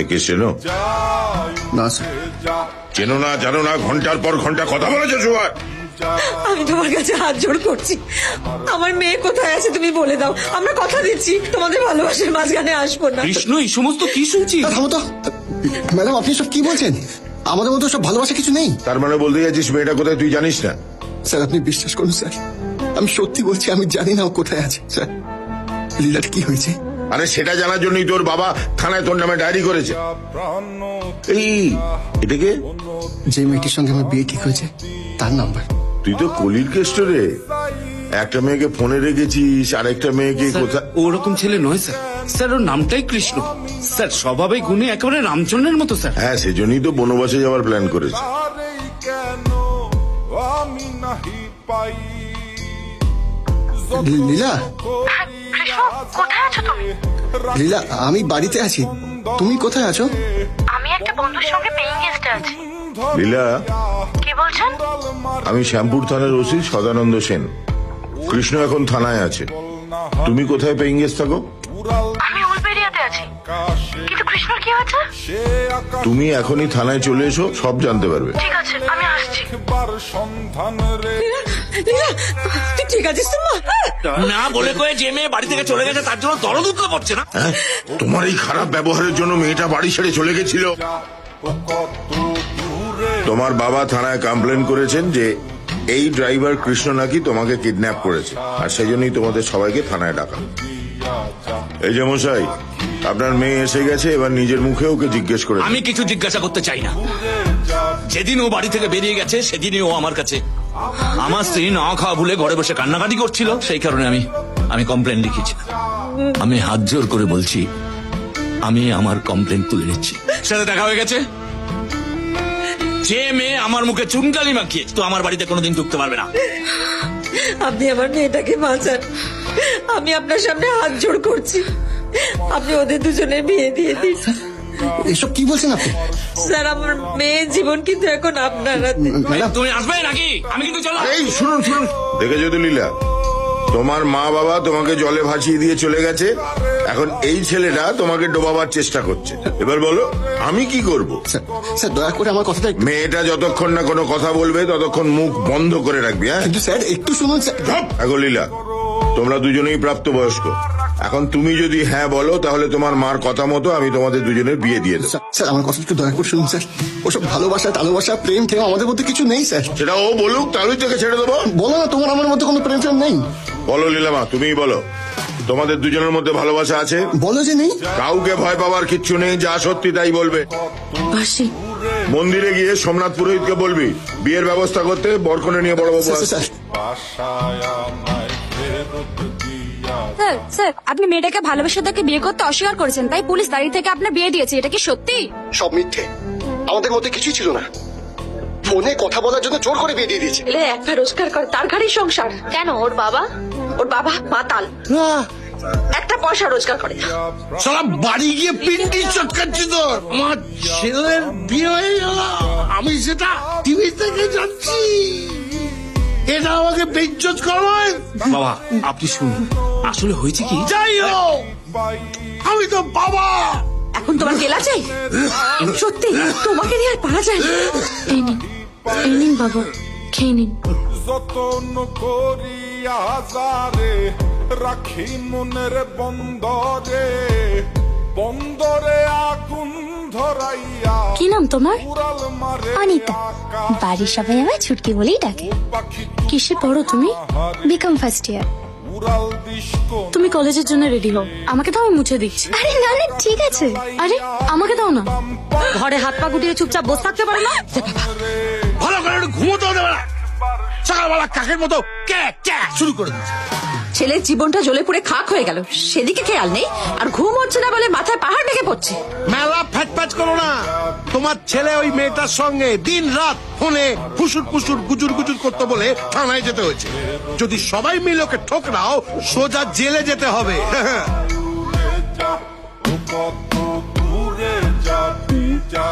একে চেনো? না স্যার। চেনো না, জানো না, ঘন্টার পর ঘন্টা কথা বলেছো সবাই। আমি তোমার কাছে হাত জোড় করছি, আমার মেয়ে কোথায় আছে তুমি বলে দাও। আমরা কথা দিচ্ছি তোমাদের ভালোবাসার মাঝখানে আসবো না। কৃষ্ণ, এই সমস্ত কি শুনছি? থামো তো ম্যাডাম, আপনি সব কি বলছেন? আমাদের মধ্যে সব ভালোবাসা কিছু নেই। তার মানে বলতে যাচ্ছিস মেয়েটা কোথায় তুই জানিস না? স্যার আপনি বিশ্বাস করুন স্যার, আমি সত্যি বলছি, আমি জানি না ও কোথায় আছে। স্যার লীলার কি হয়েছে? আরে সেটা জানার জন্যই তোর বাবা থানায় তোর নামে ডায়েরি করেছে। এটাকে যে মেয়েটির সঙ্গে আমার বিয়ে ঠিক হয়েছে তার নাম্বার। তুই তো কলির কেষ্ট রে। একটা মেয়েকে ফোনে রেখেছিস, আরেকটা মেয়েকে কোথায়? ওরকম ছেলে নয় স্যার। স্যার ওর নামটাই কৃষ্ণ। স্যার স্বভাবে গুণে একেবারে রামচন্দ্রের মতো স্যার। হ্যাঁ, সেজন্যই তো বনবাসে যাওয়ার প্ল্যান করেছে। লীলা, কোথায় আছো তুমি? লীলা আমি বাড়িতে আছি, তুমি কোথায় আছো? আমি একটা বন্ধুর সঙ্গে পেইং গেস্টে আছি। লীলা, কি বলছেন? আমি শ্যামপুর থানার ওসি সদানন্দ সেন। কৃষ্ণ এখন থানায় আছে। তুমি কোথায় পেইং গেস্ট থাকো? আমি উলবেড়িয়াতে আছি। কিন্তু কৃষ্ণর কি হয়েছে? তুমি এখনই থানায় চলে এসো, সব জানতে পারবে। ঠিক আছে, আমি আসছি। লীলা, তুই ঠিক আছিস তো মা? না বলে কয়ে যে মেয়ে বাড়ি থেকে চলে গেছে তার জন্য দরদ উঠতে পারছে না। হ্যাঁ, তোমার এই খারাপ ব্যবহারের জন্য মেয়েটা বাড়ি ছেড়ে চলে গেছিল। তোমার বাবা থানায় কমপ্লেন করেছেন যে এই ড্রাইভার কৃষ্ণ নাকি তোমাকে কিডন্যাপ করেছে, আর সেই জন্যই তোমাদের সবাইকে থানায় ডাকা। এই যে মশাই, আপনার মেয়ে এসে গেছে, এবার নিজের মুখে ওকে জিজ্ঞেস করে। আমি কিছু জিজ্ঞাসা করতে চাই না। যেদিন ও বাড়ি থেকে বেরিয়ে গেছে সেদিনই ও আমার কাছে আমার স্ত্রী না খাওয়া ভুলে ঘরে বসে কান্নাকাটি করছিল। সেই কারণে আমি কমপ্লেন লিখেছি। আমি হাত জোর করে বলছি, আমি আমার কমপ্লেন তুলে নিচ্ছি। সাথে দেখা হয়ে গেছে। যে মেয়ে আমার মুখে চুনকালি মাখিয়ে তো আমার বাড়িতে কোনোদিন ঢুকতে পারবে না। আপনি আমার মেয়েটাকে বাঁচান, আমি আপনার সামনে হাত জোড় করছি। আপনি ওদের দুজনের বিয়ে দিয়ে দিন। এসব কি বলছেন আপনি? স্যার আমার মেয়ের জীবন কিন্তু এখন আপনার হাতে। ম্যাডাম তুমি আসবে নাকি? আমি কিন্তু চলো। এই শুনুন শুনুন, দেখেছো তো লীলা, তোমার মা বাবা তোমাকে জলে ভাসিয়ে দিয়ে চলে গেছে, এখন এই ছেলেটা তোমাকে ডোবাবার চেষ্টা করছে। এবার বলো আমি কি করব? স্যার, স্যার দয়া করে আমার কথাটা একটু। মেয়েটা যতক্ষণ না কোনো কথা বলবে ততক্ষণ মুখ বন্ধ করে রাখবি। হ্যাঁ, কিন্তু স্যার একটু শুনুন স্যার। এখন লীলা, তোমরা দুজনেই প্রাপ্তবয়স্ক। এখন তুমি যদি হ্যাঁ বলো তাহলে তোমার মার কথা মতো আমি তোমাদের দুজনের বিয়ে দিয়ে দেবো। স্যার আমার কথা একটু দয়া করে শুনুন স্যার। ওসব ভালোবাসা টালোবাসা প্রেম ঠেম আমাদের মধ্যে কিছু নেই স্যার। সেটা ও বলুক, তাহলেই তোকে ছেড়ে দেবো। বলো না তোমার আমার মধ্যে কোনো প্রেম টেম নেই। বলো লীলামা, তুমিই বলো, তোমাদের দুজনের মধ্যে ভালোবাসা আছে? বলো যে নেই। কাউকে ভয় পাওয়ার কিচ্ছু নেই, যা সত্যি তাই বলবে। বাসি, মন্দিরে গিয়ে সোমনাথ পুরোহিতকে বলবি বিয়ের ব্যবস্থা করতে, বরকনে নিয়ে বড়বাবু স্যার, আসছে। স্যার স্যার, স্যার আপনি মেয়েটাকে ভালোবাসা তাকে বিয়ে করতে অস্বীকার করেছেন, তাই পুলিশ দাঁড়িয়ে থেকে আপনার বিয়ে দিয়েছে। এটা কি সত্যি? সব মিথ্যে, আমাদের মধ্যে কিছুই ছিল না। ফোনে কথা বলার জন্য জোর করে বিয়ে দিয়ে দিয়েছে। এলে একটা রোজগার করে তার ঘাড়ি সংসার। কেন? ওর বাবা মাতাল, একটা পয়সা রোজগার করে না। সারা বাড়ি গিয়ে পিন্ডি চটকাচ্ছি তোর। আমার ছেলের বিয়ে হয়ে গেল, আমি সেটা টিভি থেকে জানছি। এটা আমাকে বেইজ্জত করবে। বাবা আপনি শুনুন, আসলে হয়েছে কি? যাই হোক, আমি তো বাবা। এখন তোমার গেলা চাই? সত্যি তোমাকে নিয়ে আর পারা যায় না। এই নিন বাবা, খেয়ে নিন। যতন করিয়া যারে রাখি মনের বন্দরে, বন্দরে আগুন ধরাইয়া। কি নাম তোমার? উড়াল মারে অনিতা। বাড়ির সবাই আমায় ছুটকি বলেই ডাকে। কিসে পড়ো তুমি? BCom first year. উড়াল ডিস্কো তুমি কলেজের জন্য রেডি হও, আমাকে দাও, আমি মুছে দিচ্ছি। আরে না না ঠিক আছে। আরে আমাকে দাও না। ঘরে হাত পা গুটিয়ে চুপচাপ বসে থাকতে পারো না? ভালো করে একটু ঘুমোতে দেবে না। সকালবেলা কাকের মতো ক্যা ক্যা শুরু করে দিচ্ছে। ছেলের জীবনটা জ্বলে পুড়ে খাক হয়ে গেল, সেদিকে খেয়াল নেই, আর ঘুম হচ্ছে না বলে মাথায় পাহাড় ডেকে পড়ছে। মেলা ফ্যাট করো না। তোমার ছেলে ওই মেয়েটার সঙ্গে দিন রাত ফোনে ফুসুর ফুসুর গুজুর গুজুর করতে বলে থানায় যেতে হয়েছে। যদি সবাই মিলে ওকে ঠোকরাও, সোজা জেলে যেতে হবে। কত দূরে যাবি যা।